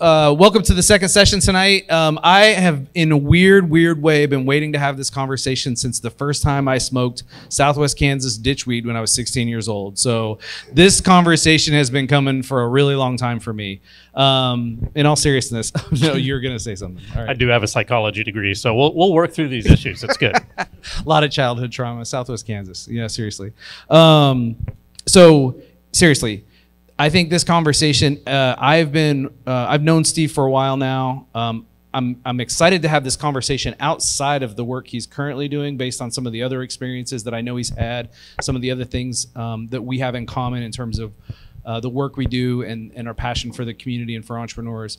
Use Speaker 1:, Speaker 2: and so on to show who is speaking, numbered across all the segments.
Speaker 1: welcome to the second session tonight. I have, in a weird way, been waiting to have this conversation since the first time I smoked Southwest Kansas ditchweed when I was 16 years old. So this conversation has been coming for a really long time for me. In all seriousness, no, you're going to say something. All right.
Speaker 2: I do have a psychology degree, so we'll work through these issues. It's good.
Speaker 1: A lot of childhood trauma, Southwest Kansas. Yeah, seriously. So seriously, I think this conversation, I've known Steve for a while now. I'm excited to have this conversation outside of the work he's currently doing based on some of the other experiences that I know he's had, some of the other things that we have in common in terms of the work we do and our passion for the community and for entrepreneurs.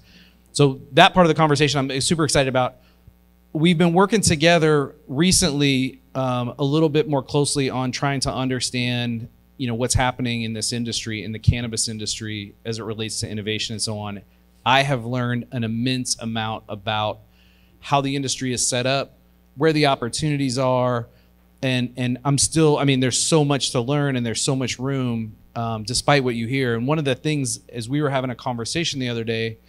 Speaker 1: So that part of the conversation I'm super excited about. We've been working together recently a little bit more closely on trying to understand what's happening in this industry, in the cannabis industry, as it relates to innovation and so on. I have learned an immense amount about how the industry is set up, where the opportunities are, and there's so much to learn and there's so much room, despite what you hear. And one of the things, as we were having a conversation the other day,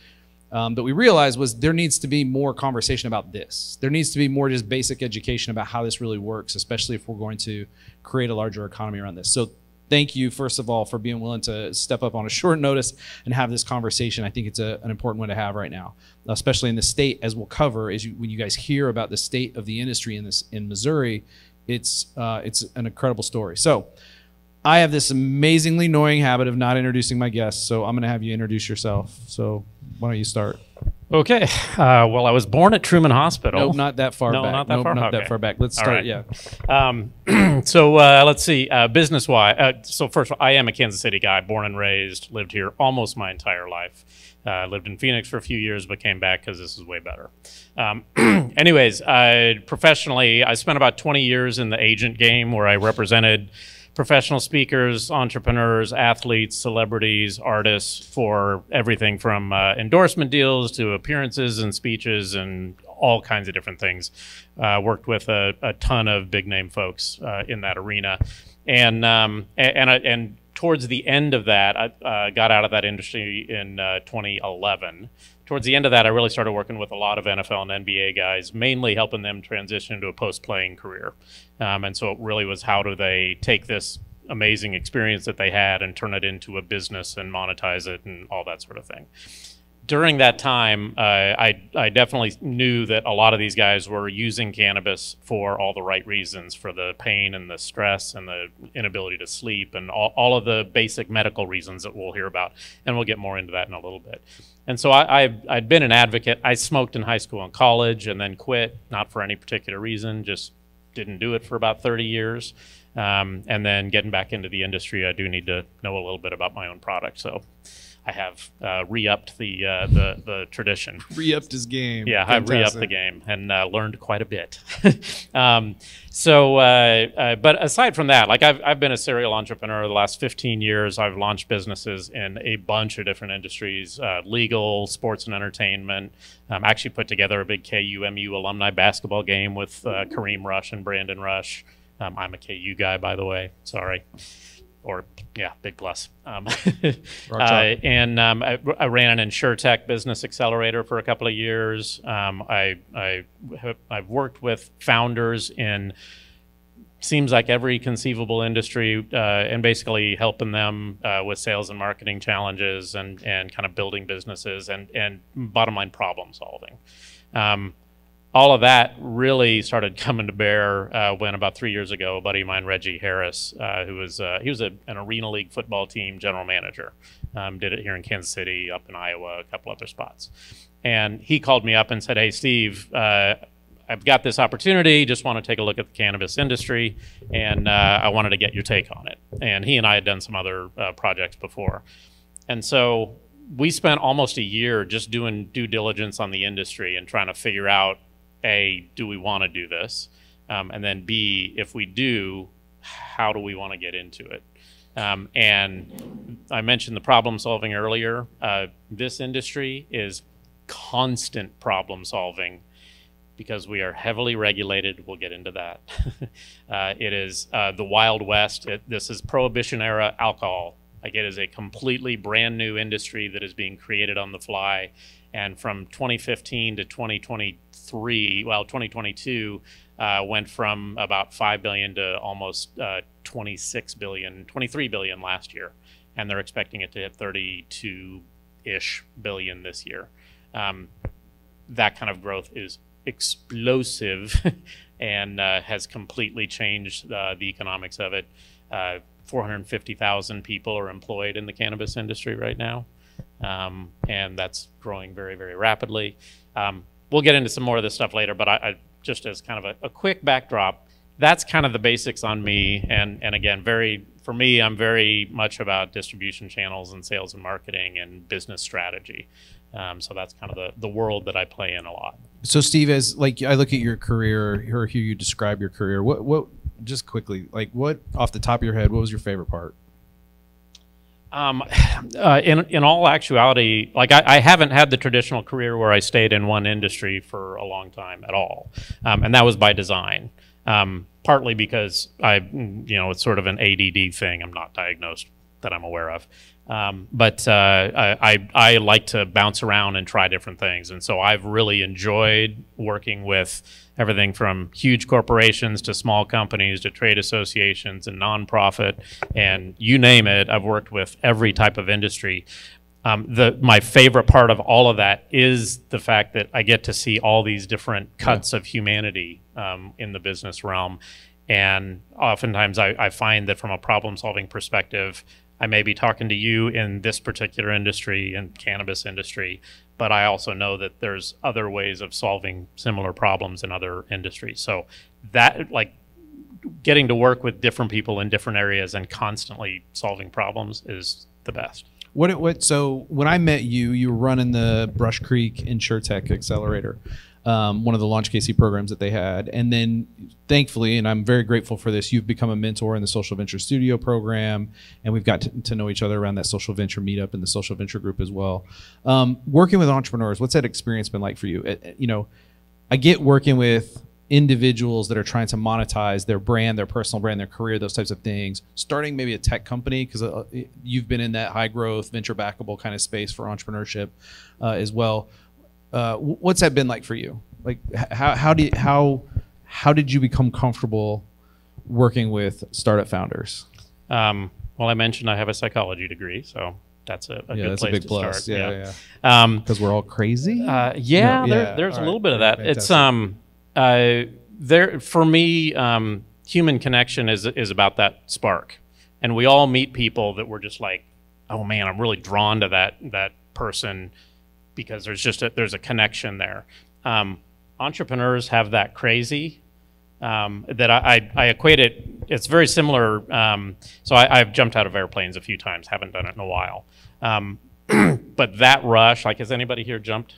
Speaker 1: that we realized was there needs to be more conversation about this. There needs to be more just basic education about how this really works, especially if we're going to create a larger economy around this. So thank you, first of all, for being willing to step up on a short notice and have this conversation. I think it's an important one to have right now, especially in the state, as we'll cover, when you guys hear about the state of the industry in Missouri, it's an incredible story. So I have this amazingly annoying habit of not introducing my guests, so I'm going to have you introduce yourself. So why don't you start?
Speaker 2: Okay. Well, I was born at Truman Hospital.
Speaker 1: Nope, not that far back.
Speaker 2: Not that far.
Speaker 1: Not
Speaker 2: okay.
Speaker 1: that far back. Let's start.
Speaker 2: Right.
Speaker 1: Yeah.
Speaker 2: So let's see. Business-wise, so first of all, I am a Kansas City guy, born and raised, lived here almost my entire life. Lived in Phoenix for a few years, but came back because this is way better. Anyways, professionally, I spent about 20 years in the agent game where I represented professional speakers, entrepreneurs, athletes, celebrities, artists for everything from endorsement deals to appearances and speeches and all kinds of different things. Worked with a ton of big name folks in that arena, and towards the end of that, I got out of that industry in 2011. Towards the end of that, I really started working with a lot of NFL and NBA guys, mainly helping them transition to a post-playing career. And so it really was, how do they take this amazing experience that they had and turn it into a business and monetize it and all that sort of thing. During that time, I definitely knew that a lot of these guys were using cannabis for all the right reasons, for the pain and the stress and the inability to sleep and all of the basic medical reasons that we'll hear about. And we'll get more into that in a little bit. And so I'd been an advocate. I smoked in high school and college and then quit, not for any particular reason, just didn't do it for about 30 years. And then getting back into the industry, I do need to know a little bit about my own product. So I have re-upped the tradition.
Speaker 1: Re-upped his game.
Speaker 2: Yeah, I've re-upped the game and learned quite a bit. But aside from that, like I've been a serial entrepreneur the last 15 years. I've launched businesses in a bunch of different industries, legal, sports and entertainment. Actually put together a big KU-MU alumni basketball game with Kareem Rush and Brandon Rush. I'm a KU guy, by the way. Sorry. Or yeah, big plus. I ran an InsurTech business accelerator for a couple of years. I've worked with founders in seems like every conceivable industry, and basically helping them with sales and marketing challenges and kind of building businesses and bottom line problem solving. All of that really started coming to bear when about 3 years ago, a buddy of mine, Reggie Harris, he was an Arena League football team general manager, did it here in Kansas City, up in Iowa, a couple other spots. And he called me up and said, "Hey, Steve, I've got this opportunity, just want to take a look at the cannabis industry, and I wanted to get your take on it." And he and I had done some other projects before. And so we spent almost a year just doing due diligence on the industry and trying to figure out, A, do we want to do this? And then B, if we do, how do we want to get into it? And I mentioned the problem solving earlier. This industry is constant problem solving because we are heavily regulated. We'll get into that. It is the Wild West. This is Prohibition era alcohol Like, it is a completely brand new industry that is being created on the fly. And from 2015 to 2023, well, 2022 went from about 5 billion to almost 26 billion, 23 billion last year. And they're expecting it to hit 32-ish billion this year. That kind of growth is explosive and has completely changed the economics of it. 450,000 people are employed in the cannabis industry right now, and that's growing very, very rapidly. We'll get into some more of this stuff later, but I just as kind of a quick backdrop, that's kind of the basics on me. And again, for me, I'm very much about distribution channels and sales and marketing and business strategy. So that's kind of the world that I play in a lot. So
Speaker 1: Steve, as like I look at your career or hear you describe your career, what just quickly, like what off the top of your head, what was your favorite part?
Speaker 2: In all actuality, like I haven't had the traditional career where I stayed in one industry for a long time at all, and that was by design. Partly because it's sort of an ADD thing. I'm not diagnosed that I'm aware of. But I like to bounce around and try different things. And so I've really enjoyed working with everything from huge corporations to small companies to trade associations and nonprofit, and you name it. I've worked with every type of industry. My favorite part of all of that is the fact that I get to see all these different cuts of humanity in the business realm. And oftentimes I find that from a problem-solving perspective, I may be talking to you in this particular industry and cannabis industry, but I also know that there's other ways of solving similar problems in other industries. So that, like, getting to work with different people in different areas and constantly solving problems is the best.
Speaker 1: So when I met you, you were running the Brush Creek InsurTech Accelerator, one of the Launch KC programs that they had. And then thankfully, and I'm very grateful for this, you've become a mentor in the Social Venture Studio program, and we've got to know each other around that Social Venture meetup and the Social Venture group as well. Working with entrepreneurs, what's that experience been like for you? I get working with individuals that are trying to monetize their brand, their personal brand, their career, those types of things, starting maybe a tech company, because you've been in that high growth, venture backable kind of space for entrepreneurship as well. What's that been like for you? Like how did you become comfortable working with startup founders?
Speaker 2: Well, I mentioned I have a psychology degree, so that's a good
Speaker 1: that's
Speaker 2: place
Speaker 1: a big
Speaker 2: to
Speaker 1: plus.
Speaker 2: start.
Speaker 1: Yeah. Because we're all crazy.
Speaker 2: There's a little bit of that. Fantastic. It's for me, human connection is about that spark, and we all meet people that we're just like, oh man, I'm really drawn to that person because there's a connection there. Entrepreneurs have that crazy that I equate it. It's very similar. So I've jumped out of airplanes a few times. Haven't done it in a while. But that rush, like, has anybody here jumped?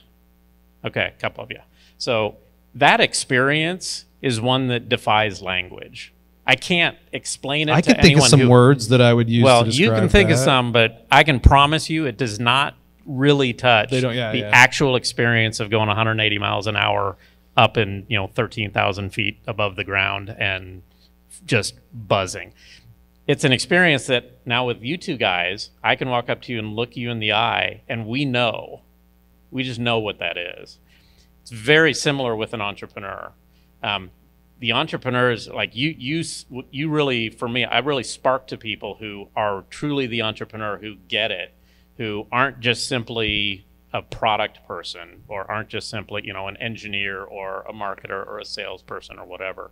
Speaker 2: Okay, a couple of you. So that experience is one that defies language. I can't explain it to anyone.
Speaker 1: I could think of some words that I would use to describe
Speaker 2: you can think of some, but I can promise you it does not really touch the actual experience of going 180 miles an hour up in 13,000 feet above the ground and just buzzing. It's an experience that now with you two guys, I can walk up to you and look you in the eye, and we just know what that is. It's very similar with an entrepreneur. The entrepreneurs, like you really, for me, I really spark to people who are truly the entrepreneur, who get it, who aren't just simply a product person or aren't just simply, an engineer or a marketer or a salesperson or whatever.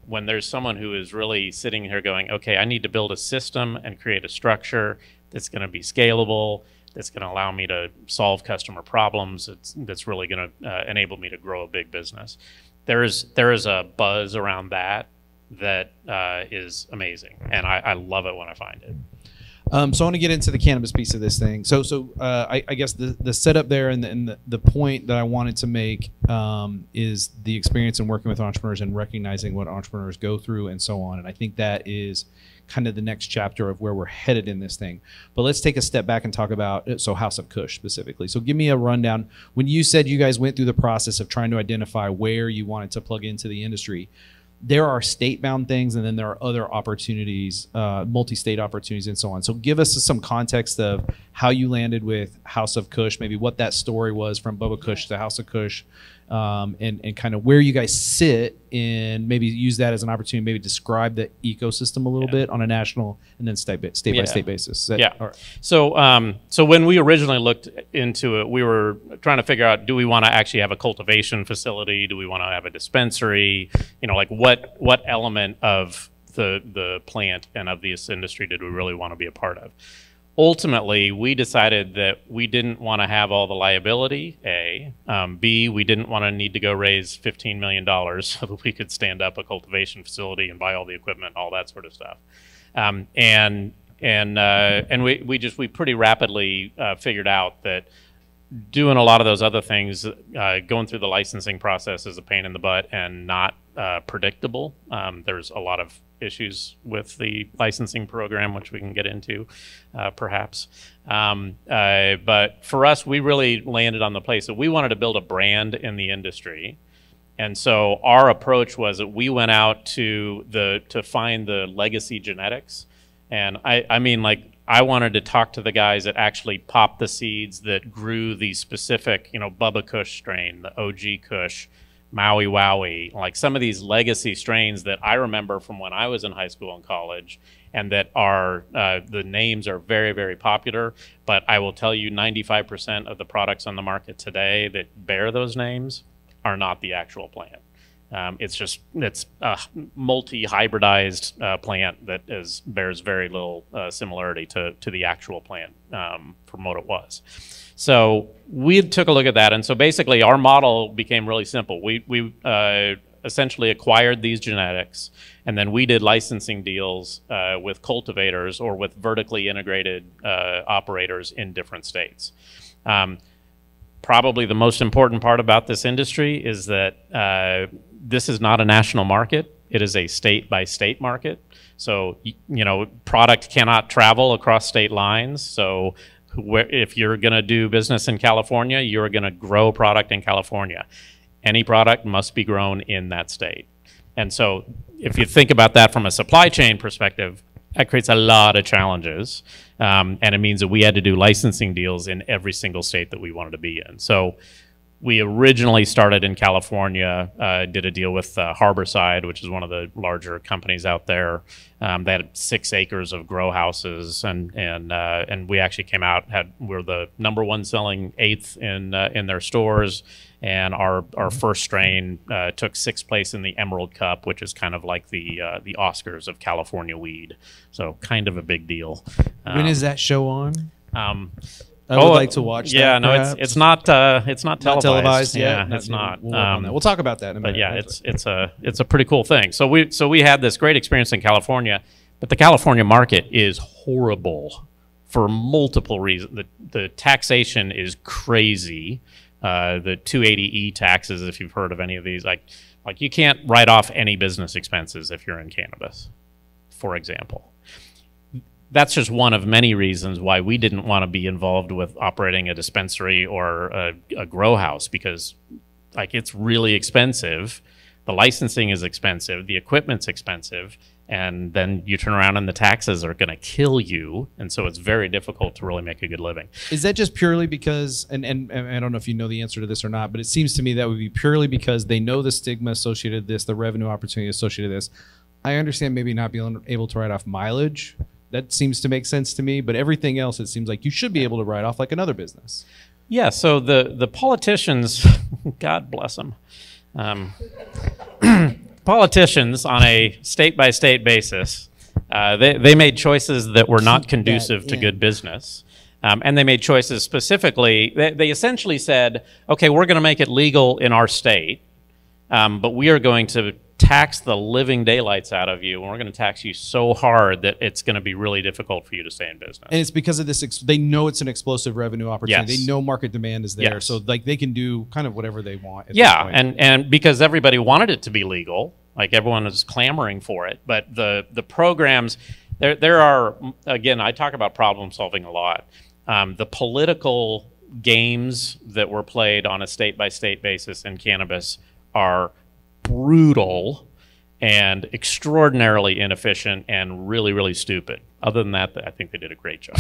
Speaker 2: When there's someone who is really sitting here going, okay, I need to build a system and create a structure that's going to be scalable, that's going to allow me to solve customer problems, that's really going to enable me to grow a big business. There is a buzz around that is amazing, and I love it when I find it.
Speaker 1: So I want to get into the cannabis piece of this thing. So I guess the setup there and the point that I wanted to make is the experience in working with entrepreneurs and recognizing what entrepreneurs go through and so on. And I think that is kind of the next chapter of where we're headed in this thing. But let's take a step back and talk about House of Kush specifically. So give me a rundown. When you said you guys went through the process of trying to identify where you wanted to plug into the industry, there are state-bound things, and then there are other opportunities, multi-state opportunities, and so on. So give us some context of how you landed with House of Kush, maybe what that story was from Bubba Kush to House of Kush, and kind of where you guys sit, and maybe use that as an opportunity, maybe describe the ecosystem a little bit on a national and then state by state basis.
Speaker 2: Yeah. So when we originally looked into it, we were trying to figure out, do we want to actually have a cultivation facility? Do we want to have a dispensary? You know, like what element of the plant and of this industry did we really want to be a part of? Ultimately, we decided that we didn't want to have all the liability, A. B, we didn't want to need to go raise $15 million so that we could stand up a cultivation facility and buy all the equipment, all that sort of stuff. And we pretty rapidly figured out that doing a lot of those other things, going through the licensing process is a pain in the butt and not predictable. There's a lot of issues with the licensing program, which we can get into perhaps. But for us, we really landed on the place that we wanted to build a brand in the industry. And so our approach was that we went out to find the legacy genetics. And I mean, like, I wanted to talk to the guys that actually popped the seeds that grew the specific, you know, Bubba Kush strain, the OG Kush, Maui Wowie, like some of these legacy strains that I remember from when I was in high school and college, and that are, the names are very, very popular. But I will tell you, 95% of the products on the market today that bear those names are not the actual plant. It's a multi-hybridized plant that bears very little similarity to the actual plant from what it was. So we took a look at that, and so basically our model became really simple. We essentially acquired these genetics, and then we did licensing deals with cultivators or with vertically integrated operators in different states. Probably the most important part about this industry is that this is not a national market. It is a state-by-state market. So, you know, product cannot travel across state lines. So if you're going to do business in California, you're going to grow product in California. Any product must be grown in that state. And so if you think about that from a supply chain perspective, that creates a lot of challenges. And it means that we had to do licensing deals in every single state that we wanted to be in. So we originally started in California, did a deal with Harborside, which is one of the larger companies out there. They had 6 acres of grow houses, and we actually came out, we're the #1 selling eighth in their stores. And our first strain took 6th place in the Emerald Cup, which is kind of like the Oscars of California weed. So kind of a big deal.
Speaker 1: When is that show on? I would like to watch that.
Speaker 2: Yeah, no,
Speaker 1: perhaps.
Speaker 2: it's not televised.
Speaker 1: Not televised yet?
Speaker 2: Yeah, it's not.
Speaker 1: We'll talk about that in a minute.
Speaker 2: But yeah, it's a pretty cool thing. So we had this great experience in California, but the California market is horrible for multiple reasons. The taxation is crazy. The 280E taxes, if you've heard of any of these, like you can't write off any business expenses if you're in cannabis, for example. That's just one of many reasons why we didn't want to be involved with operating a dispensary or a grow house, because like it's really expensive. The licensing is expensive, the equipment's expensive, and then you turn around and the taxes are going to kill you, and so it's very difficult to really make a good living.
Speaker 1: Is that just purely because, and I don't know if you know the answer to this or not, but it seems to me that would be purely because they know the stigma associated with this, the revenue opportunity associated with this. I understand maybe not being able to write off mileage. That seems to make sense to me, but everything else, it seems like you should be able to write off like another business.
Speaker 2: Yeah, so the politicians, God bless them, politicians on a state-by-state basis, they made choices that were not conducive to good business. And they made choices specifically, they essentially said, okay, we're going to make it legal in our state, but we are going to tax the living daylights out of you, and we're going to tax you so hard that it's going to be really difficult for you to stay in business.
Speaker 1: And it's because of this, they know it's an explosive revenue opportunity.
Speaker 2: Yes.
Speaker 1: They know market demand is there.
Speaker 2: Yes.
Speaker 1: So like they can do kind of whatever they want.
Speaker 2: Yeah, and because everybody wanted it to be legal, like everyone was clamoring for it. But the programs, there are, again, I talk about problem solving a lot. The political games that were played on a state-by-state basis in cannabis are brutal, and extraordinarily inefficient and really, really stupid. Other than that, I think they did a great job.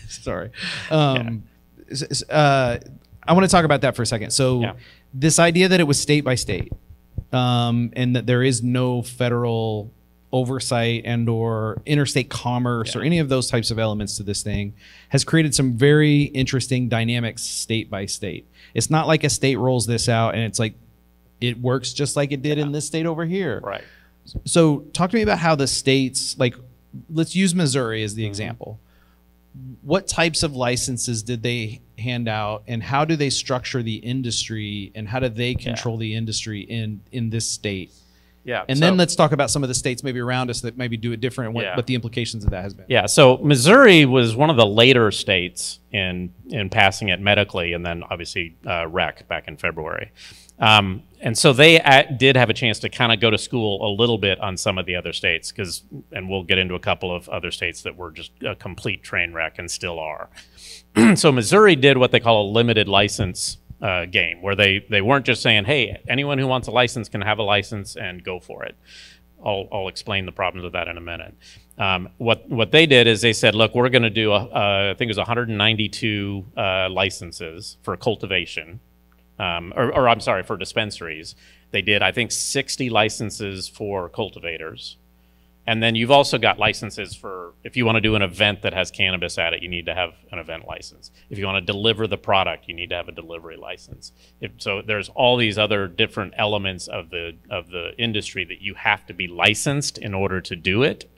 Speaker 1: Sorry. I want to talk about that for a second. So this idea that it was state by state, and that there is no federal oversight and or interstate commerce or any of those types of elements to this thing has created some very interesting dynamics state by state. It's not like a state rolls this out and it's like, it works just like it did in this state over here.
Speaker 2: Right.
Speaker 1: So talk to me about how the states, like, let's use Missouri as the example. What types of licenses did they hand out, and how do they structure the industry, and how do they control the industry in this state? Yeah. And then let's talk about some of the states maybe around us that maybe do it different, and what the implications of that has been.
Speaker 2: Yeah. So Missouri was one of the later states in passing it medically, and then obviously rec back in February. And so they did have a chance to kind of go to school a little bit on some of the other states, and we'll get into a couple of other states that were just a complete train wreck and still are. So Missouri did what they call a limited license game, where they weren't just saying, hey, anyone who wants a license can have a license and go for it. I'll explain the problems with that in a minute. What they did is they said, look, we're going to do, I think it was 192 licenses for cultivation. Or I'm sorry, for dispensaries. They did, I think, 60 licenses for cultivators. And then you've also got licenses for, if you want to do an event that has cannabis at it, you need to have an event license. If you want to deliver the product, you need to have a delivery license. So there's all these other different elements of the industry that you have to be licensed in order to do it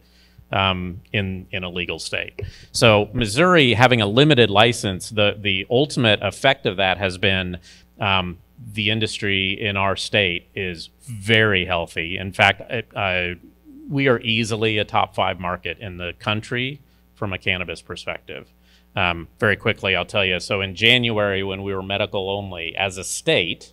Speaker 2: in a legal state. So Missouri having a limited license, the ultimate effect of that has been the industry in our state is very healthy. In fact, we are easily a top 5 market in the country from a cannabis perspective. Very quickly, I'll tell you. So in January, when we were medical only, as a state,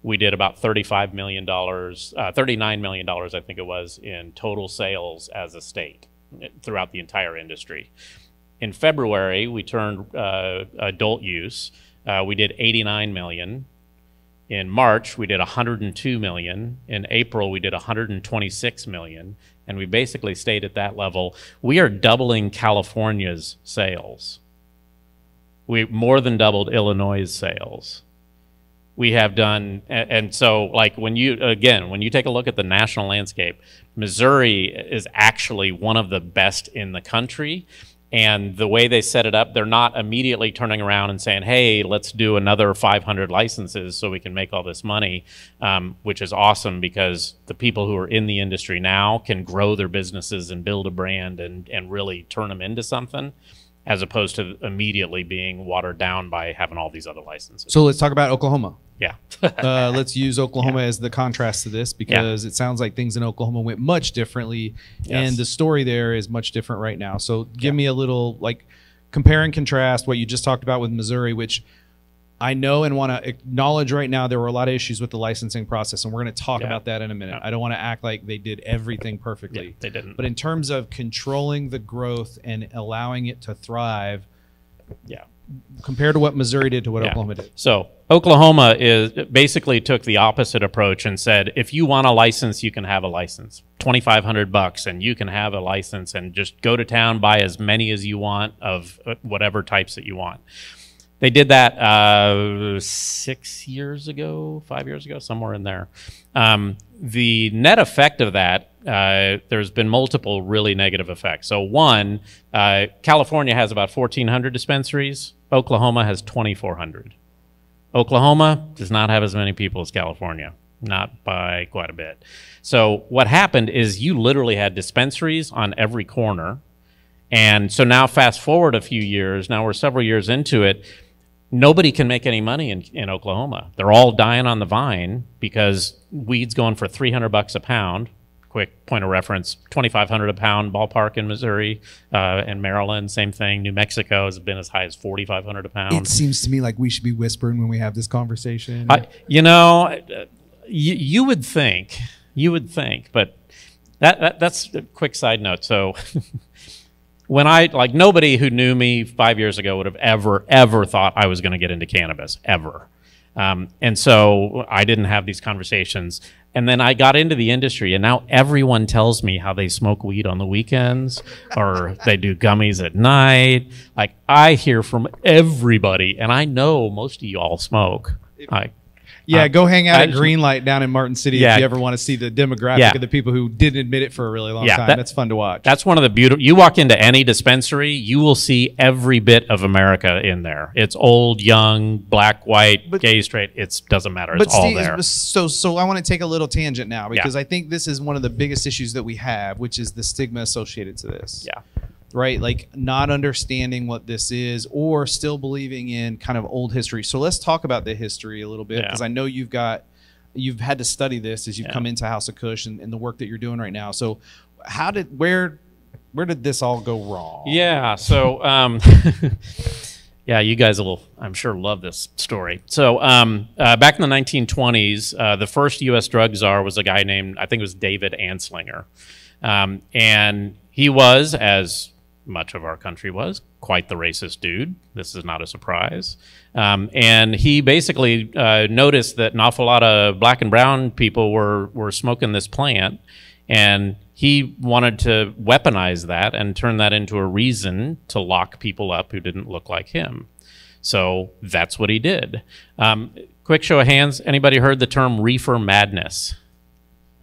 Speaker 2: we did about $35 million, $39 million, I think it was, in total sales as a state throughout the entire industry. In February, we turned adult use. We did 89 million. In March, we did 102 million. In April, we did 126 million. And we basically stayed at that level. We are doubling California's sales. We more than doubled Illinois' sales. We have done, and so like when you take a look at the national landscape, Missouri is actually one of the best in the country. And the way they set it up, they're not immediately turning around and saying, hey, let's do another 500 licenses so we can make all this money, which is awesome because the people who are in the industry now can grow their businesses and build a brand and really turn them into something, as opposed to immediately being watered down by having all these other licenses.
Speaker 1: So let's talk about Oklahoma.
Speaker 2: Yeah.
Speaker 1: Let's use Oklahoma as the contrast to this, because it sounds like things in Oklahoma went much differently, and the story there is much different right now. So give me a little, like, compare and contrast what you just talked about with Missouri, which I know and want to acknowledge right now there were a lot of issues with the licensing process, and we're going to talk about that in a minute. I don't want to act like they did everything perfectly.
Speaker 2: They didn't.
Speaker 1: But in terms of controlling the growth and allowing it to thrive, compared to what Missouri did to what Oklahoma did.
Speaker 2: So Oklahoma basically took the opposite approach and said, if you want a license, you can have a license. $2,500 and you can have a license, and just go to town, buy as many as you want of whatever types that you want. They did that 6 years ago, 5 years ago, somewhere in there. The net effect of that, there's been multiple really negative effects. So one, California has about 1,400 dispensaries. Oklahoma has 2,400. Oklahoma does not have as many people as California, not by quite a bit. So what happened is you literally had dispensaries on every corner. And so now fast forward a few years, now we're several years into it, nobody can make any money in Oklahoma. They're all dying on the vine because weed's going for $300 a pound. Quick point of reference, $2,500 a pound ballpark in Missouri, and Maryland, same thing. New Mexico has been as high as $4,500 a pound.
Speaker 1: It seems to me like we should be whispering when we have this conversation.
Speaker 2: You would think, but that's a quick side note. So when nobody who knew me 5 years ago would have ever thought I was going to get into cannabis, ever. And so I didn't have these conversations. And then I got into the industry, and now everyone tells me how they smoke weed on the weekends or they do gummies at night. Like, I hear from everybody, and I know most of you all smoke. Like,
Speaker 1: yeah, go hang out at Greenlight down in Martin City if you ever want to see the demographic of the people who didn't admit it for a really long time. That's fun to watch.
Speaker 2: That's one of the beautiful. You walk into any dispensary, you will see every bit of America in there. It's old, young, black, white, gay, straight. It doesn't matter. It's all there.
Speaker 1: So I want to take a little tangent now because I think this is one of the biggest issues that we have, which is the stigma associated to this.
Speaker 2: Yeah.
Speaker 1: Right? Like not understanding what this is or still believing in kind of old history. So let's talk about the history a little bit because I know you've had to study this as you've come into House of Kush and the work that you're doing right now. So where did this all go wrong?
Speaker 2: Yeah. So, yeah, you guys will, I'm sure, love this story. So back in the 1920s, the first U.S. drug czar was a guy named, I think it was David Anslinger. And he was, as much of our country was, quite the racist dude. This is not a surprise. And he basically noticed that an awful lot of black and brown people were smoking this plant, and he wanted to weaponize that and turn that into a reason to lock people up who didn't look like him. So that's what he did. Quick show of hands, anybody heard the term reefer madness?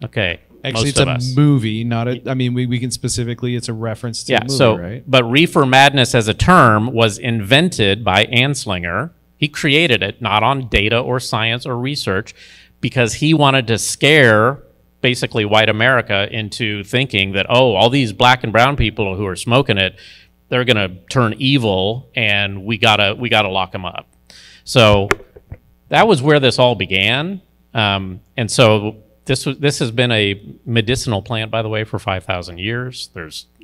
Speaker 2: Okay.
Speaker 1: Actually, it's a movie, not a. I mean, we can specifically. It's a reference to a movie, right?
Speaker 2: But reefer madness as a term was invented by Anslinger. He created it not on data or science or research, because he wanted to scare basically white America into thinking that all these black and brown people who are smoking it, they're going to turn evil, and we gotta lock them up. So that was where this all began, and so. This has been a medicinal plant, by the way, for 5,000 years.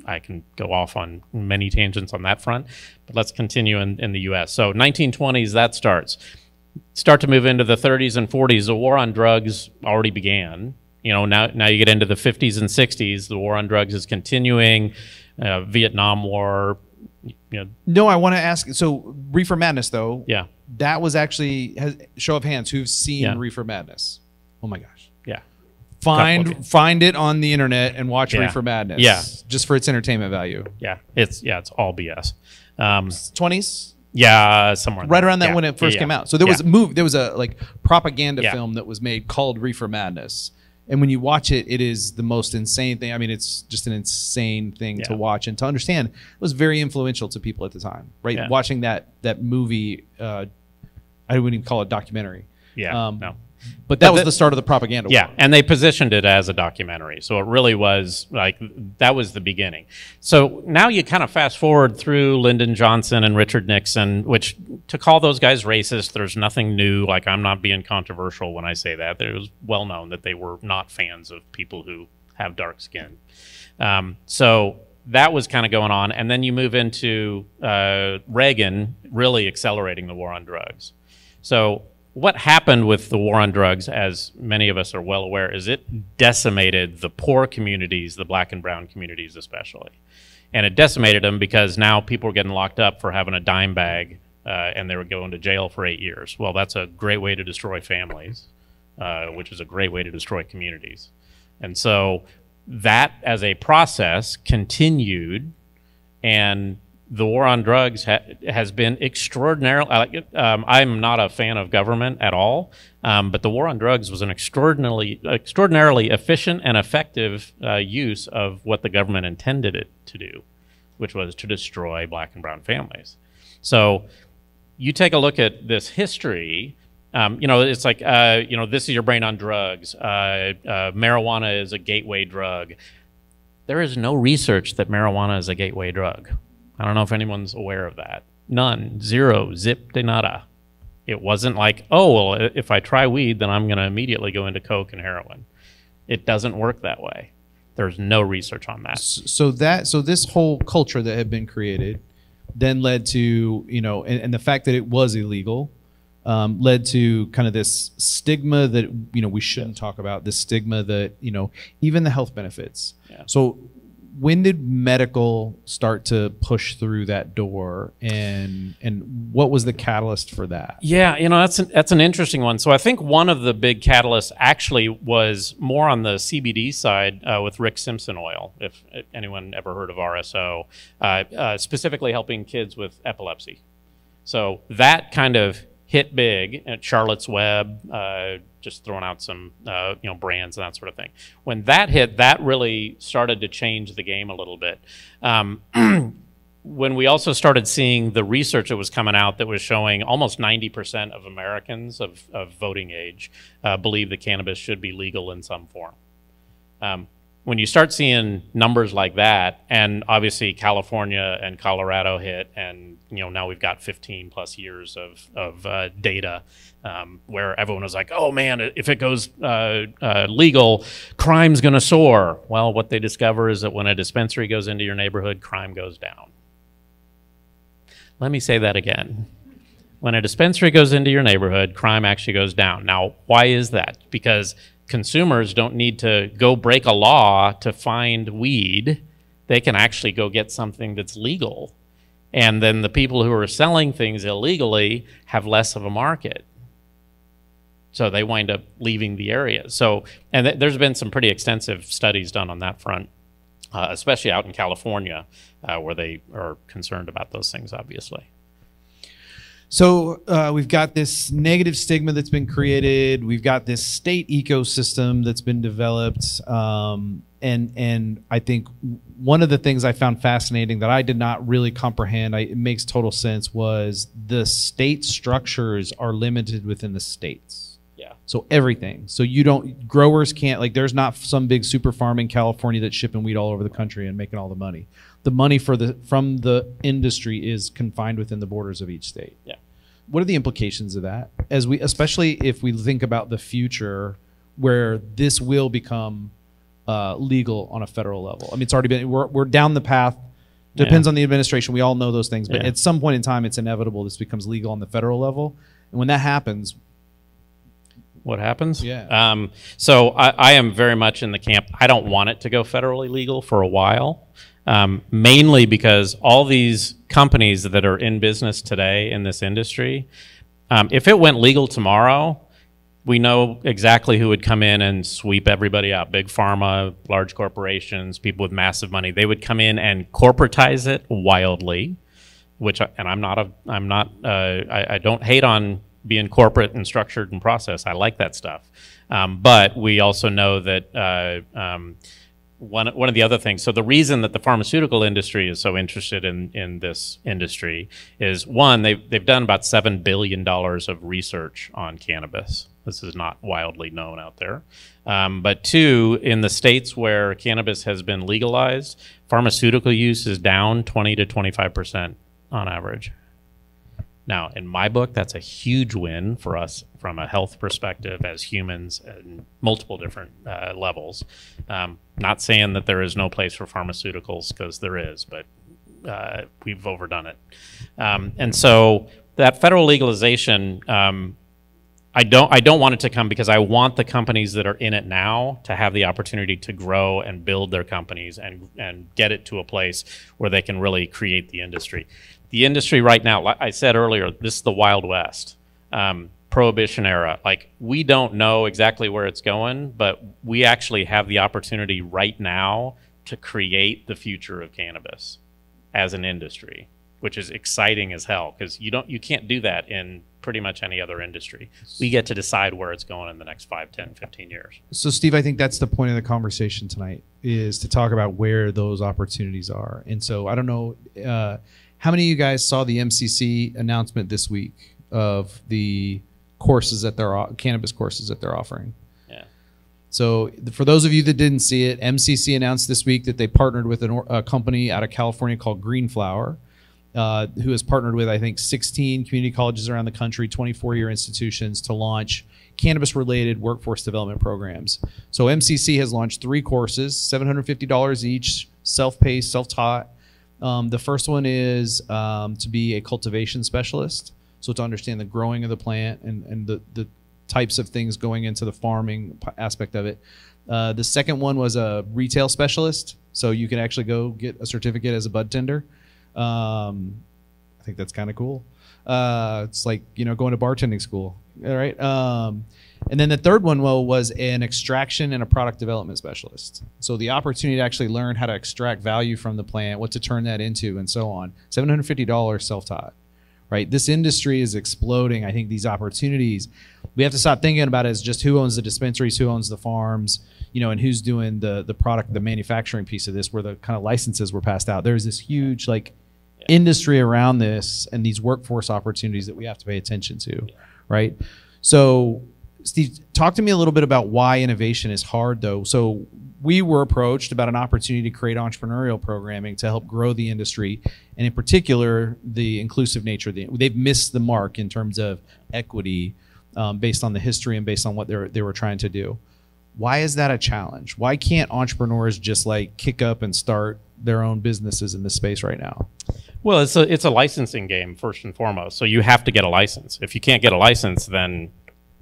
Speaker 2: I can go off on many tangents on that front, but let's continue in the U.S. So 1920s, that start to move into the 30s and 40s. The war on drugs already began. You know, now you get into the 50s and 60s. The war on drugs is continuing. Vietnam War. You know.
Speaker 1: No, I want to ask. So Reefer Madness, though.
Speaker 2: Yeah.
Speaker 1: That was actually show of hands. Who's seen Reefer Madness? Oh my gosh.
Speaker 2: Yeah.
Speaker 1: Find it on the internet and watch Reefer Madness.
Speaker 2: Yeah.
Speaker 1: Just for its entertainment value.
Speaker 2: Yeah. It's all BS.
Speaker 1: 20s?
Speaker 2: Yeah, somewhere.
Speaker 1: Right around that when it first came out. So there was a like propaganda film that was made called Reefer Madness. And when you watch it, it is the most insane thing. I mean, it's just an insane thing to watch and to understand. It was very influential to people at the time, right?
Speaker 2: Yeah.
Speaker 1: Watching that movie, I wouldn't even call it documentary.
Speaker 2: Yeah, no.
Speaker 1: But that was the start of the propaganda war.
Speaker 2: Yeah, and they positioned it as a documentary. So it really was like, that was the beginning. So now you kind of fast forward through Lyndon Johnson and Richard Nixon, which to call those guys racist, there's nothing new. Like, I'm not being controversial when I say that. It was well known that they were not fans of people who have dark skin. So that was kind of going on. And then you move into Reagan really accelerating the war on drugs. So what happened with the war on drugs, as many of us are well aware, is it decimated the poor communities, the black and brown communities especially. And it decimated them because now people were getting locked up for having a dime bag and they were going to jail for 8 years. Well, that's a great way to destroy families, which is a great way to destroy communities. And so that as a process continued, and the war on drugs has been extraordinarily. I'm not a fan of government at all, but the war on drugs was an extraordinarily efficient and effective use of what the government intended it to do, which was to destroy black and brown families. So you take a look at this history. It's like this is your brain on drugs. Marijuana is a gateway drug. There is no research that marijuana is a gateway drug. I don't know if anyone's aware of that. None. Zero. Zip de nada. It wasn't like, if I try weed, then I'm going to immediately go into coke and heroin. It doesn't work that way. There's no research on that.
Speaker 1: So this whole culture that had been created then led to, and the fact that it was illegal led to kind of this stigma that, we shouldn't talk about, this stigma that, even the health benefits. Yeah. So when did medical start to push through that door, and what was the catalyst for that?
Speaker 2: Yeah, that's an interesting one. So I think one of the big catalysts actually was more on the CBD side with Rick Simpson oil, if anyone ever heard of RSO, specifically helping kids with epilepsy. So that kind of hit big at Charlotte's Web, just throwing out some brands and that sort of thing. When that hit, that really started to change the game a little bit. When we also started seeing the research that was coming out that was showing almost 90% of Americans of voting age believe that cannabis should be legal in some form. When you start seeing numbers like that, and obviously California and Colorado hit, and now we've got 15 plus years of data where everyone was like, oh man, if it goes legal, crime's going to soar. Well, what they discover is that when a dispensary goes into your neighborhood, crime goes down. Let me say that again. When a dispensary goes into your neighborhood, crime actually goes down. Now, why is that? Because consumers don't need to go break a law to find weed. They can actually go get something that's legal. And then the people who are selling things illegally have less of a market. So they wind up leaving the area. So, and there's been some pretty extensive studies done on that front, especially out in California, where they are concerned about those things, obviously.
Speaker 1: So we've got this negative stigma that's been created. We've got this state ecosystem that's been developed. And I think one of the things I found fascinating that I did not really comprehend, it makes total sense, was the state structures are limited within the states.
Speaker 2: Yeah.
Speaker 1: So everything. So growers can't, there's not some big super farm in California that's shipping weed all over the country and making all the money. The money from the industry is confined within the borders of each state.
Speaker 2: Yeah.
Speaker 1: What are the implications of that, especially if we think about the future where this will become legal on a federal level? I mean, it's already been, we're down the path. Depends on the administration. We all know those things, but at some point in time, it's inevitable this becomes legal on the federal level. And when that happens,
Speaker 2: what happens?
Speaker 1: Yeah.
Speaker 2: So I am very much in the camp. I don't want it to go federally legal for a while, mainly because all these companies that are in business today in this industry, if it went legal tomorrow, we know exactly who would come in and sweep everybody out. Big pharma, large corporations, people with massive money. They would come in and corporatize it wildly, I don't hate on being corporate and structured and processed. I like that stuff. But we also know that one of the other things, so the reason that the pharmaceutical industry is so interested in this industry is, one, they've done about $7 billion of research on cannabis. This is not wildly known out there. But two, in the states where cannabis has been legalized, pharmaceutical use is down 20 to 25% on average. Now, in my book, that's a huge win for us from a health perspective as humans in multiple different levels. Not saying that there is no place for pharmaceuticals, because there is, but we've overdone it. And so that federal legalization, I don't want it to come, because I want the companies that are in it now to have the opportunity to grow and build their companies and get it to a place where they can really create the industry. The industry right now, like I said earlier, this is the Wild West, Prohibition era. We don't know exactly where it's going, but we actually have the opportunity right now to create the future of cannabis as an industry, which is exciting as hell, because you can't do that in pretty much any other industry. We get to decide where it's going in the next 5, 10, 15 years.
Speaker 1: So Steve, I think that's the point of the conversation tonight, is to talk about where those opportunities are. And so I don't know, how many of you guys saw the MCC announcement this week of the courses that cannabis courses that they're offering?
Speaker 2: Yeah.
Speaker 1: So for those of you that didn't see it, MCC announced this week that they partnered with a company out of California called Green Flower, who has partnered with, I think, 16 community colleges around the country, 24-year institutions, to launch cannabis-related workforce development programs. So MCC has launched 3 courses, $750 each, self-paced, self-taught. The first one is to be a cultivation specialist, so to understand the growing of the plant and the types of things going into the farming aspect of it. The second one was a retail specialist, So you can actually go get a certificate as a bud tender. I think that's kind of cool. It's like, going to bartending school. All right. And then the third one was an extraction and a product development specialist. So the opportunity to actually learn how to extract value from the plant, what to turn that into, and so on. $750 self-taught, right? This industry is exploding. I think these opportunities, we have to stop thinking about it as just who owns the dispensaries, who owns the farms, and who's doing the product, the manufacturing piece of this, where the kind of licenses were passed out. There's this huge industry around this and these workforce opportunities that we have to pay attention to, right? So Steve, talk to me a little bit about why innovation is hard, though. So we were approached about an opportunity to create entrepreneurial programming to help grow the industry, and in particular, the inclusive nature. They've missed the mark in terms of equity based on the history and based on what they were trying to do. Why is that a challenge? Why can't entrepreneurs just kick up and start their own businesses in this space right now?
Speaker 2: Well, it's a licensing game first and foremost. So you have to get a license. If you can't get a license, then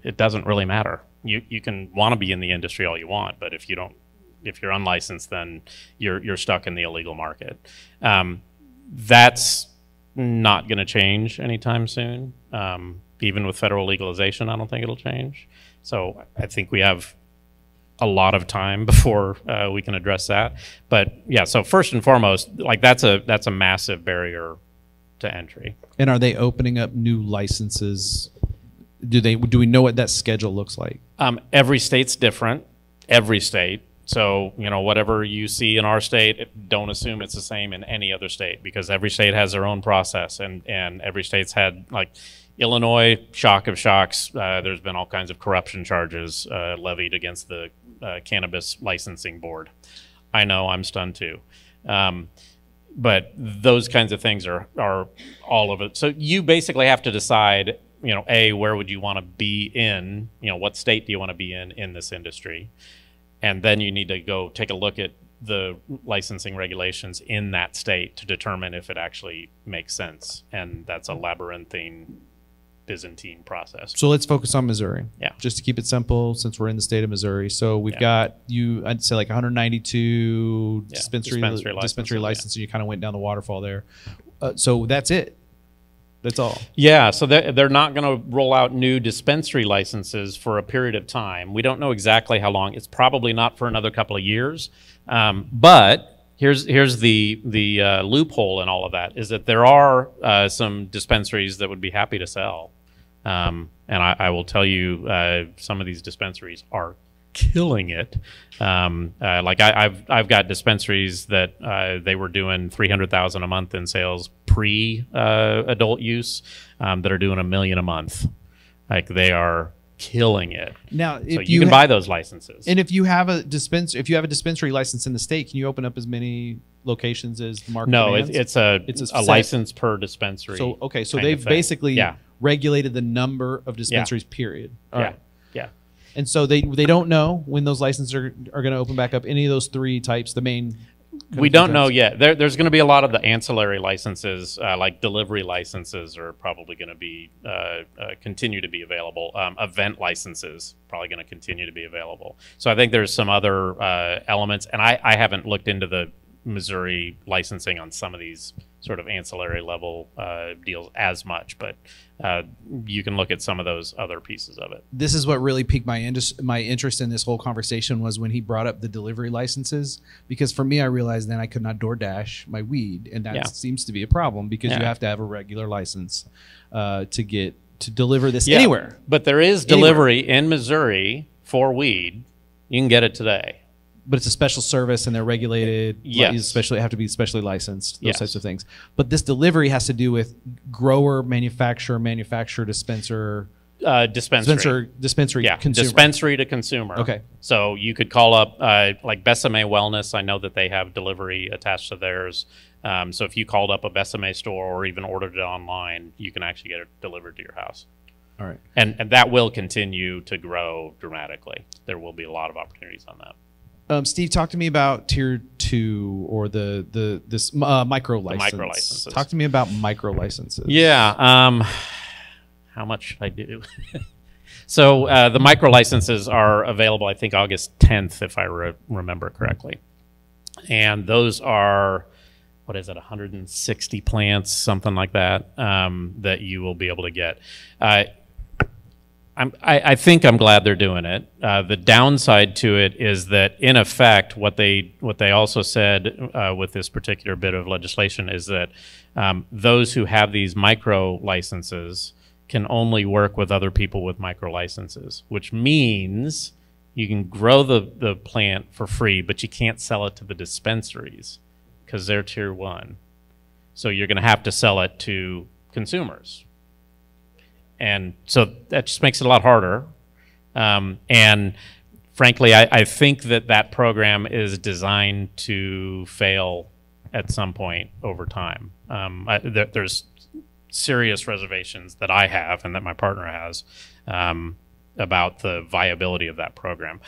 Speaker 2: it doesn't really matter. You can want to be in the industry all you want, but if you're unlicensed, then you're stuck in the illegal market. That's not going to change anytime soon. Even with federal legalization, I don't think it'll change. So I think we have a lot of time before we can address that. But yeah, so first and foremost, that's a massive barrier to entry.
Speaker 1: And are they opening up new licenses? Do we know what that schedule looks like?
Speaker 2: Every state's different. Every state. So, whatever you see in our state, don't assume it's the same in any other state, because every state has their own process, and every state's had, Illinois, shock of shocks, there's been all kinds of corruption charges levied against the Cannabis Licensing Board. I know, I'm stunned too. But those kinds of things are all of it. So you basically have to decide, where would you want to be in, what state do you want to be in this industry? And then you need to go take a look at the licensing regulations in that state to determine if it actually makes sense. And that's a labyrinthine, Byzantine process.
Speaker 1: So let's focus on Missouri.
Speaker 2: Yeah.
Speaker 1: Just to keep it simple, since we're in the state of Missouri. So we've got I'd say 192 dispensary licenses. You kind of went down the waterfall there. So that's it. That's all.
Speaker 2: Yeah, so they're not going to roll out new dispensary licenses for a period of time. We don't know exactly how long. It's probably not for another couple of years. But here's the loophole in all of that, is that there are some dispensaries that would be happy to sell. And I will tell you, some of these dispensaries are killing it. I've got dispensaries that they were doing $300,000 a month in sales pre adult use, that are doing $1 million a month. They are killing it.
Speaker 1: Now, if
Speaker 2: so you can buy those licenses.
Speaker 1: And if you have a dispensary license in the state, can you open up as many locations as the market demands?
Speaker 2: It's a license per dispensary.
Speaker 1: So they've basically regulated the number of dispensaries. Period. All right. And so they don't know when those licenses are going to open back up. Any of those three types, the main.
Speaker 2: We don't know yet. There's going to be a lot of the ancillary licenses, like delivery licenses, are probably going to be continue to be available. Event licenses probably going to continue to be available. So I think there's some other elements, and I haven't looked into the Missouri licensing on some of these sort of ancillary level deals as much, but you can look at some of those other pieces of it.
Speaker 1: This is what really piqued my interest in this whole conversation, was when he brought up the delivery licenses, because for me, I realized then I could not DoorDash my weed, and that seems to be a problem, because you have to have a regular license to deliver this anywhere.
Speaker 2: But there is delivery in Missouri for weed. You can get it today.
Speaker 1: But it's a special service, and they're regulated.
Speaker 2: Yes.
Speaker 1: Have to be specially licensed. Those types of things. But this delivery has to do with grower, manufacturer, dispenser. Dispensary.
Speaker 2: Yeah.
Speaker 1: Consumer.
Speaker 2: Dispensary to consumer.
Speaker 1: Okay.
Speaker 2: So you could call up like Besame Wellness. I know that they have delivery attached to theirs. So if you called up a Besame store or even ordered it online, you can actually get it delivered to your house.
Speaker 1: All right.
Speaker 2: And that will continue to grow dramatically. There will be a lot of opportunities on that.
Speaker 1: Steve, talk to me about tier 2, or this micro license.
Speaker 2: The micro licenses.
Speaker 1: Talk to me about micro licenses.
Speaker 2: Yeah. How much I do? So the micro licenses are available, I think, August 10th, if I remember correctly. And those are, what is it, 160 plants, something like that, that you will be able to get. I think I'm glad they're doing it. The downside to it is that, in effect, what they also said with this particular bit of legislation is that those who have these micro licenses can only work with other people with micro licenses, which means you can grow the plant for free, but you can't sell it to the dispensaries because they're tier 1. So you're going to have to sell it to consumers. And so that just makes it a lot harder. And frankly, I think that program is designed to fail at some point over time. There's serious reservations that I have and that my partner has about the viability of that program.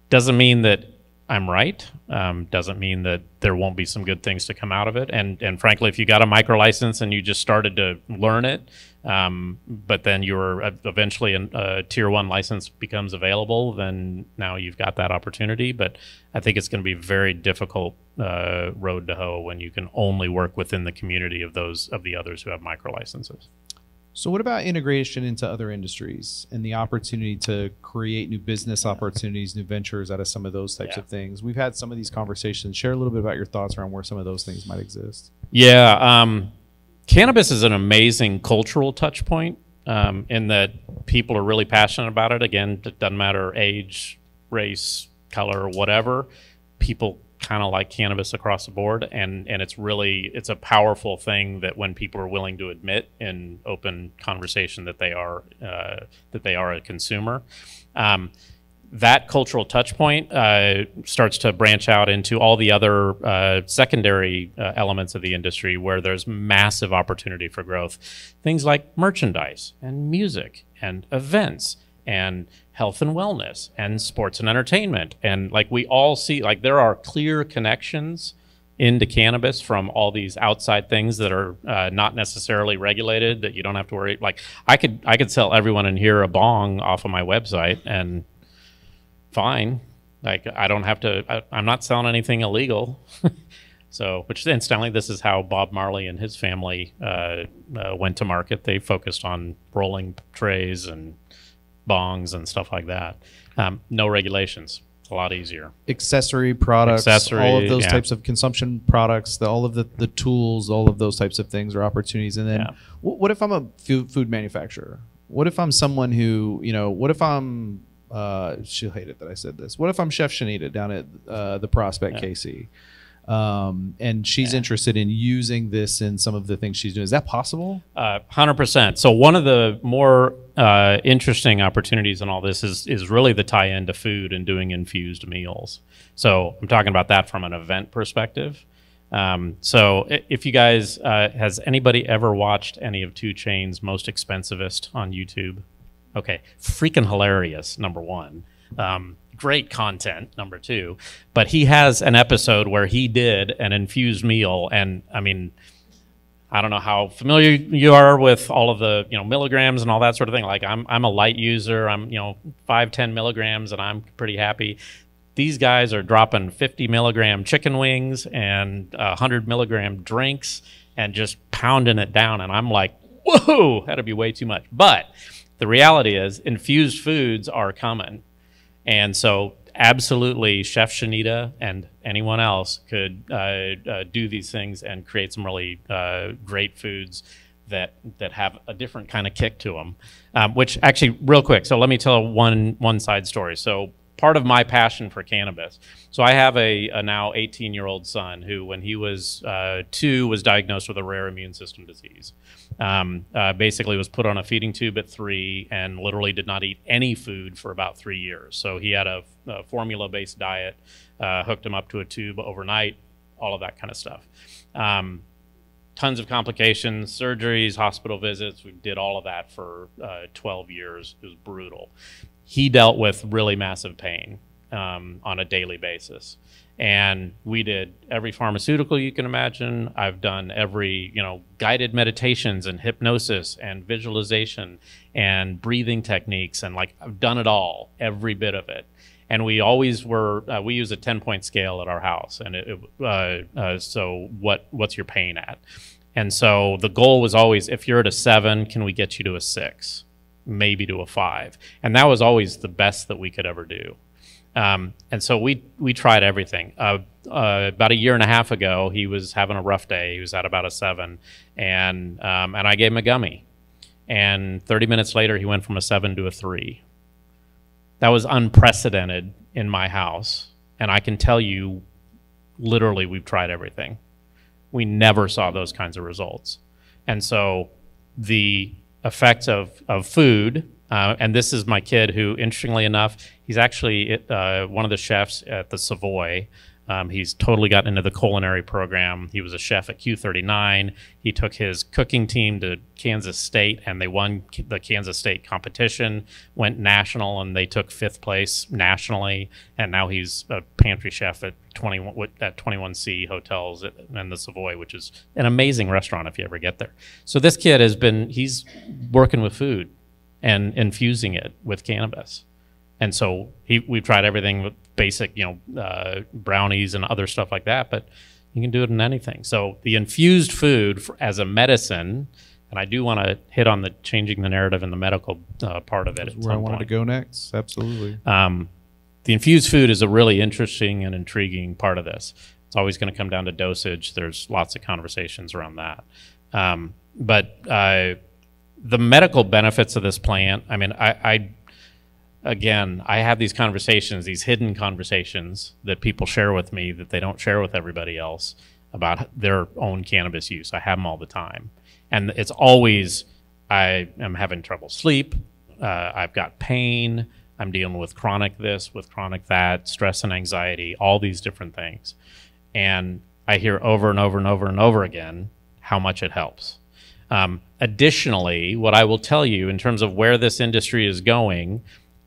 Speaker 2: Doesn't mean that I'm right. Doesn't mean that there won't be some good things to come out of it. And frankly, if you got a micro license and you just started to learn it, but then you're eventually a tier 1 license becomes available, then now you've got that opportunity. But I think it's going to be a very difficult road to hoe when you can only work within the community of the others who have micro licenses.
Speaker 1: So what about integration into other industries and the opportunity to create new business opportunities, new ventures out of some of those types of things? We've had some of these conversations. Share a little bit about your thoughts around where some of those things might exist.
Speaker 2: Yeah. Cannabis is an amazing cultural touch point in that people are really passionate about it. Again, it doesn't matter age, race, color, whatever. People kind of like cannabis across the board, and it's a powerful thing that when people are willing to admit in open conversation that they are a consumer. That cultural touch point starts to branch out into all the other secondary elements of the industry where there's massive opportunity for growth. Things like merchandise and music and events and health and wellness and sports and entertainment. And like we all see, like there are clear connections into cannabis from all these outside things that are not necessarily regulated, that you don't have to worry. Like I could sell everyone in here a bong off of my website and fine. Like I don't have to, I'm not selling anything illegal. So, which incidentally, this is how Bob Marley and his family went to market. They focused on rolling trays and bongs and stuff like that. No regulations. It's a lot easier.
Speaker 1: Accessory products, all of those types of consumption products, all of the tools, all of those types of things are opportunities. And then what if I'm a food manufacturer? What if I'm someone who, what if I'm, she'll hate it that I said this. What if I'm Chef Shanita down at the Prospect KC? And she's interested in using this in some of the things she's doing. Is that possible?
Speaker 2: 100%. So one of the more interesting opportunities in all this is really the tie-in to food and doing infused meals. So I'm talking about that from an event perspective. So if you guys, has anybody ever watched any of 2 Chainz's Most Expensivest on YouTube? Okay, freaking hilarious, number 1. Great content, number 2. But he has an episode where he did an infused meal, and I mean, I don't know how familiar you are with all of the milligrams and all that sort of thing. Like I'm a light user. I'm 5-10 milligrams, and I'm pretty happy. These guys are dropping 50 milligram chicken wings and 100 milligram drinks and just pounding it down, and I'm like, whoa, that'd be way too much. But the reality is, infused foods are coming. And so absolutely, Chef Shanita and anyone else could do these things and create some really great foods that have a different kind of kick to them. Which actually, real quick, so let me tell one side story. So part of my passion for cannabis. So I have a now 18-year-old son who, when he was 2, was diagnosed with a rare immune system disease. Basically was put on a feeding tube at 3 and literally did not eat any food for about 3 years. So he had a formula-based diet, hooked him up to a tube overnight, all of that kind of stuff. Tons of complications, surgeries, hospital visits. We did all of that for 12 years. It was brutal. He dealt with really massive pain on a daily basis. And we did every pharmaceutical you can imagine. I've done every, guided meditations and hypnosis and visualization and breathing techniques. And like, I've done it all, every bit of it. And we always were, we use a 10-point scale at our house. And so what's your pain at? And so the goal was always, if you're at a 7, can we get you to a 6, maybe to a 5? And that was always the best that we could ever do. And so we tried everything. About a year and a half ago, he was having a rough day. He was at about a 7, and I gave him a gummy. And 30 minutes later, he went from a 7 to a 3. That was unprecedented in my house. And I can tell you, literally, we've tried everything. We never saw those kinds of results. And so the effects of food, and this is my kid who, interestingly enough, he's actually one of the chefs at the Savoy. He's totally gotten into the culinary program. He was a chef at Q39. He took his cooking team to Kansas State, and they won the Kansas State competition, went national, and they took 5th place nationally. And now he's a pantry chef at 21C Hotels and the Savoy, which is an amazing restaurant if you ever get there. So this kid he's working with food and infusing it with cannabis. And so we've tried everything with basic, brownies and other stuff like that, but you can do it in anything. So the infused food as a medicine, and I do want to hit on the changing the narrative in the medical part of it.
Speaker 1: That's where I wanted to go next. Absolutely.
Speaker 2: The infused food is a really interesting and intriguing part of this. It's always going to come down to dosage. There's lots of conversations around that. But the medical benefits of this plant, I mean, Again, I have these conversations, these hidden conversations that people share with me that they don't share with everybody else about their own cannabis use. I have them all the time. And it's always, I am having trouble sleep. I've got pain. I'm dealing with chronic this, with chronic that, stress and anxiety, all these different things. And I hear over and over and over and over again how much it helps. Additionally, what I will tell you in terms of where this industry is going,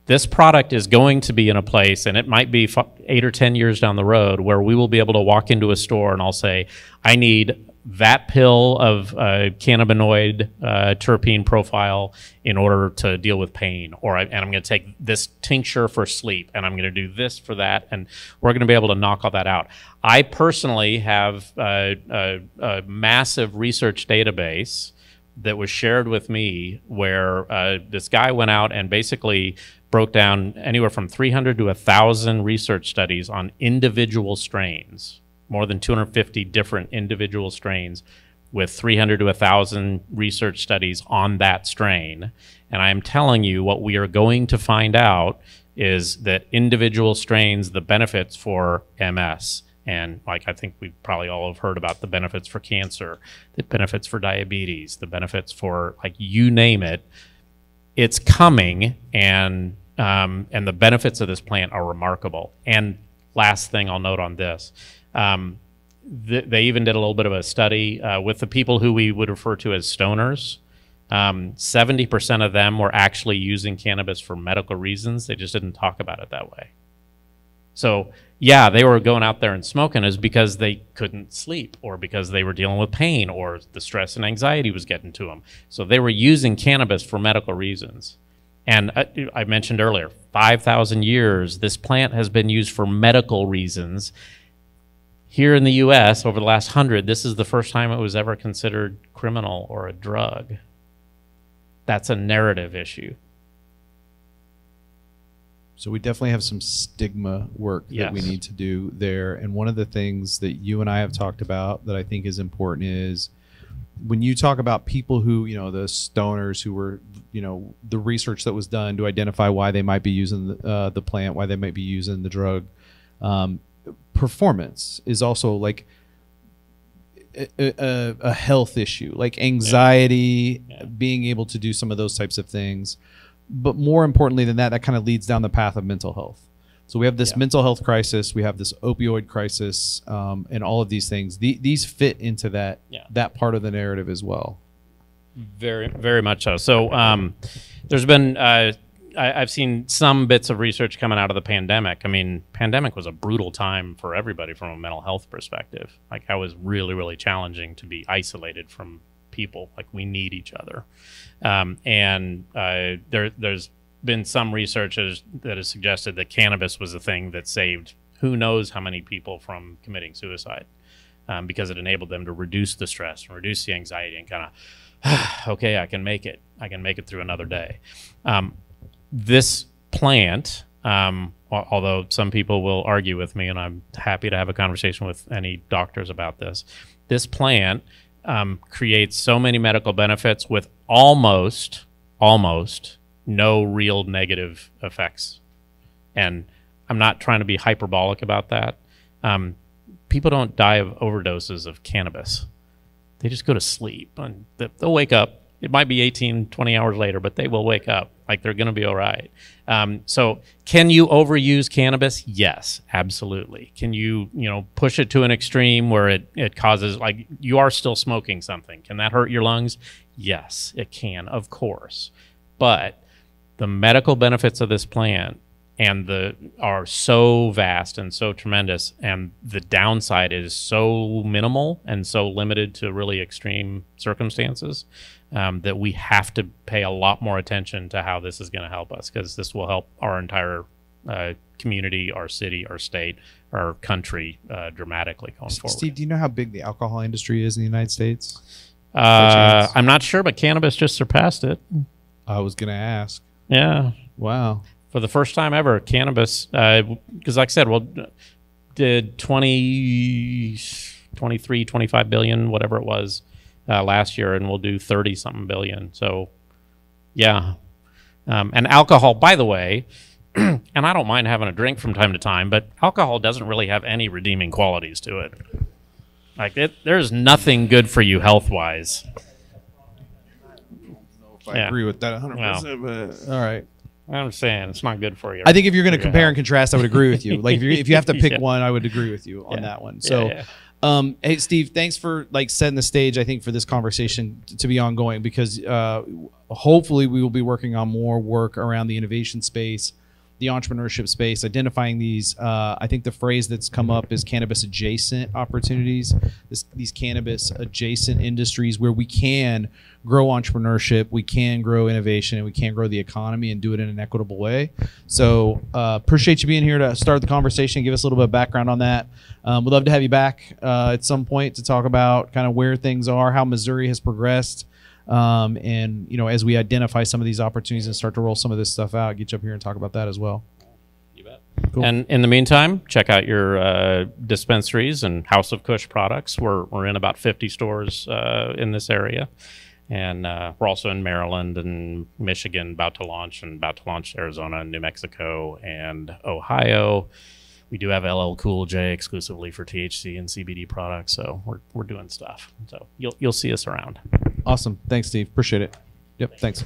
Speaker 2: this product is going to be in a place, and it might be 8 or 10 years down the road, where we will be able to walk into a store and I'll say, I need that pill of cannabinoid terpene profile in order to deal with pain, and I'm going to take this tincture for sleep, and I'm going to do this for that, and we're going to be able to knock all that out. I personally have a massive research database that was shared with me where this guy went out and basically broke down anywhere from 300 to 1,000 research studies on individual strains, more than 250 different individual strains with 300 to 1,000 research studies on that strain. And I am telling you, what we are going to find out is that individual strains, the benefits for MS, and like I think we probably all have heard about the benefits for cancer, the benefits for diabetes, the benefits for, like, you name it, it's coming, and the benefits of this plant are remarkable. And last thing I'll note on this, they even did a little bit of a study with the people who we would refer to as stoners. 70% of them were actually using cannabis for medical reasons. They just didn't talk about it that way. So yeah, they were going out there and smoking is because they couldn't sleep, or because they were dealing with pain, or the stress and anxiety was getting to them. So they were using cannabis for medical reasons. And I mentioned earlier, 5,000 years, this plant has been used for medical reasons. Here in the U.S., over the last 100, this is the first time it was ever considered criminal or a drug. That's a narrative issue.
Speaker 1: So we definitely have some stigma work that we need to do there. And one of the things that you and I have talked about that I think is important is when you talk about people who, the stoners who were, the research that was done to identify why they might be using the plant, why they might be using the drug, performance is also like a health issue, like anxiety, being able to do some of those types of things. But more importantly than that, that kind of leads down the path of mental health. So we have this mental health crisis, we have this opioid crisis, and all of these things. These fit into that part of the narrative as well.
Speaker 2: Very, very much so. So there's been, I've seen some bits of research coming out of the pandemic. I mean, pandemic was a brutal time for everybody from a mental health perspective. Like, that was really, really challenging to be isolated from people. Like, we need each other. There's been some research that has suggested that cannabis was the thing that saved who knows how many people from committing suicide, because it enabled them to reduce the stress and reduce the anxiety and kind of, okay, I can make it. I can make it through another day. This plant, although some people will argue with me, and I'm happy to have a conversation with any doctors about this plant creates so many medical benefits with almost no real negative effects. And I'm not trying to be hyperbolic about that. People don't die of overdoses of cannabis. They just go to sleep and they'll wake up. It might be 18, 20 hours later, but they will wake up like they're going to be all right. So can you overuse cannabis? Yes, absolutely. Can you push it to an extreme where it causes, like, you are still smoking something. Can that hurt your lungs? Yes, it can, of course. But the medical benefits of this plant are so vast and so tremendous, and the downside is so minimal and so limited to really extreme circumstances, that we have to pay a lot more attention to how this is going to help us, because this will help our entire community, our city, our state, our country dramatically going forward.
Speaker 1: Steve, do you know how big the alcohol industry is in the United States?
Speaker 2: I'm not sure, but cannabis just surpassed it.
Speaker 1: I was going to ask.
Speaker 2: Yeah.
Speaker 1: Wow.
Speaker 2: For the first time ever, cannabis, because like I said, did 23, 25 billion, whatever it was, last year, and we'll do 30-something billion. So, yeah. And alcohol, by the way, and I don't mind having a drink from time to time, but alcohol doesn't really have any redeeming qualities to it. Like, there's nothing good for you health-wise.
Speaker 1: I agree with that 100%, but all right.
Speaker 2: I'm saying it's not good for you.
Speaker 1: I think if you're going to compare and contrast, I would agree with you. Like if you have to pick one, I would agree with you on that one. So, hey, Steve, thanks for setting the stage, I think, for this conversation to be ongoing, because hopefully we will be working on more work around the innovation space, the entrepreneurship space, identifying these. I think the phrase that's come up is cannabis adjacent opportunities, these cannabis adjacent industries where we can grow entrepreneurship, we can grow innovation, and we can grow the economy and do it in an equitable way. So appreciate you being here to start the conversation, give us a little bit of background on that. We'd love to have you back at some point to talk about kind of where things are, how Missouri has progressed, and as we identify some of these opportunities and start to roll some of this stuff out, get you up here and talk about that as well.
Speaker 2: You bet. Cool. And in the meantime, check out your dispensaries and House of Kush products. We're in about 50 stores in this area. And we're also in Maryland and Michigan, about to launch Arizona, New Mexico, and Ohio. We do have LL Cool J exclusively for THC and CBD products, so we're doing stuff. So you'll see us around.
Speaker 1: Awesome. Thanks, Steve. Appreciate it. Yep. Thanks.